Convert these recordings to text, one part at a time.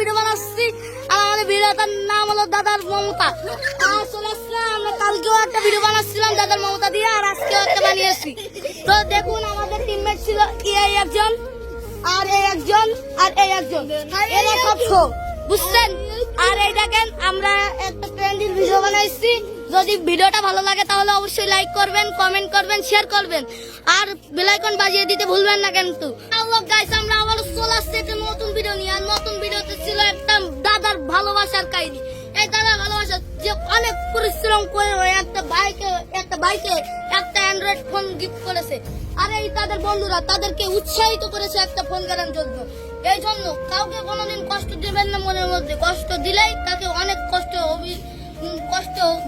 Video বানাচ্ছি। আর আমাদের ভিডিওটার নাম হলো দাদার মমতা। আর চলে আসলাম, আমরা কালকেও একটা ভিডিও বানাচ্ছিলাম দাদার মমতা দিয়ে, আর আজকেও একটা বানিয়েছি। তো দেখুন আমাদের টিমমেট ছিল এই একজন, আর এই একজন, আর এই একজন, এরা সব শো, বুঝছেন? আর এই দেখেন আমরা একটা ট্রেন্ডিং ভিডিও বানাইছি। যদি ভিডিওটা ভালো লাগে তাহলে অবশ্যই লাইক করবেন, কমেন্ট করবেন, শেয়ার করবেন, আর বেল আইকন বাজিয়ে দিতে ভুলবেন না কিন্তু। আল্লাহ গাইস, আমরা আবার চলে আসছি একটা নতুন ভিডিও নিয়ে। আর নতুন ভিডিওতে ছিল একটা দাদার ভালোবাসার কাহিনী। এই দাদার ভালোবাসা যে অনেক পরিশ্রম করে একটা বাইকে একটা অ্যান্ড্রয়েড ফোন গিফট করেছে। আর এই তাদের বন্ধুরা তাদেরকে উৎসাহিত করেছে একটা ফোন কেনার জন্য। এই জন্য কাউকে কোনোদিন কষ্ট দিবেন না, মনের মধ্যে কষ্ট দিলেই তাকে অনেক কষ্ট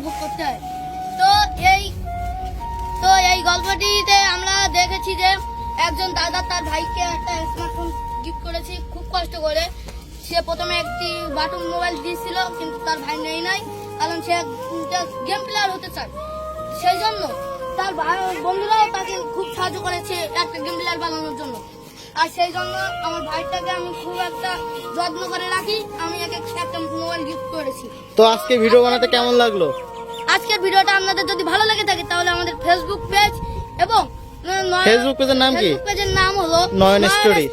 ভোগ করতে হয়। তো এই গল্পটিতে আমরা দেখেছি যে একজন দাদা তার ভাইকে একটা স্মার্টফোন গিফট করেছে খুব কষ্ট করে। সে প্রথমে একটি বাটন মোবাইল দিয়েছিল, কিন্তু তার ভাই নেই নাই, কারণ সে গেম প্লেয়ার হতে চায়। সেই জন্য তার বন্ধুরাও তাকে খুব সাহায্য করেছে একটা গেম প্লেয়ার বানানোর জন্য। আর সেই জন্য আমার ভাইটাকে আমি খুব একটা যত্ন করে রাখি। আমি একে একটা মোবাইল গিফট করেছি। তো আজকে ভিডিও বানাতে কেমন লাগলো? আজকের ভিডিওটা আপনাদের যদি ভালো লেগে থাকে তাহলে আমাদের ফেসবুক পেজ এবং ফেসবুক পেজের নাম কি? ফেসবুক পেজের নাম হলো নয়ন স্টোরি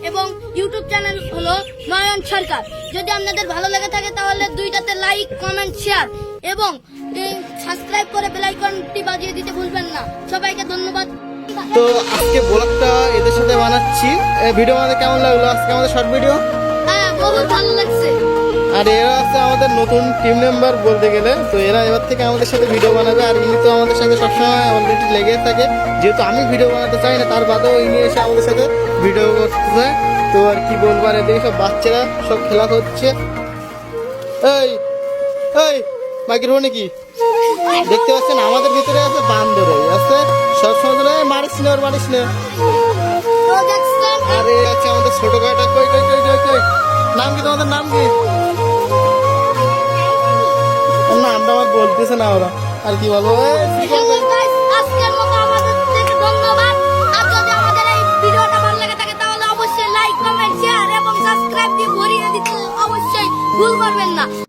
এবং ইউটিউব চ্যানেল হলো নয়ন সরকার। যদি আপনাদের ভালো লেগে থাকে তাহলে দুইটাতে লাইক, কমেন্ট, শেয়ার এবং সাবস্ক্রাইব করে বেল আইকনটি বাজিয়ে দিতে ভুলবেন না। সবাইকে ধন্যবাদ। তো আজকে ব্লগটা এদের সাথে বানাচ্ছি। ভিডিও বানাতে কেমন লাগলো আজকে আমাদের শর্ট ভিডিও? হ্যাঁ, বহুত ভালো লাগছে। আর এরা আছে আমাদের নতুন টিম মেম্বার বলতে গেলে। তো এরা এবার থেকে আমাদের সাথে ভিডিও বানাবে। আর ইনি তো আমাদের সাথে সবসময় অলরেডি লেগে থাকে, যেহেতু আমি ভিডিও বানাতে চাই না, তার বাদেও ইনি এসে আমাদের সাথে ভিডিও করতে। তো আর কি বলবো, আর এদিকে সব বাচ্চারা সব খেলা করছে। এই এই মাইক্রোফোনে কি দেখতে পাচ্ছেন? আমাদের ভিতরে আছে বান্দর, আছে সবসময় ধরে মারিস না, ওর মারিস না। আরে আছে আমাদের ছোট গাড়িটা। কই কই কই কই কই নাম কি তোমাদের? নাম কি? নামটা আমার বলতেছে না ওরা। আর কি বলবো? আজকের মতো আমাদের থেকে ধন্যবাদ। আর যদি আমাদের এই ভিডিওটা ভালো লাগে থাকে তাহলে অবশ্যই লাইক, কমেন্ট, শেয়ার এবং সাবস্ক্রাইব দিয়ে ভরিয়ে দিতে অবশ্যই ভুল করবেন না।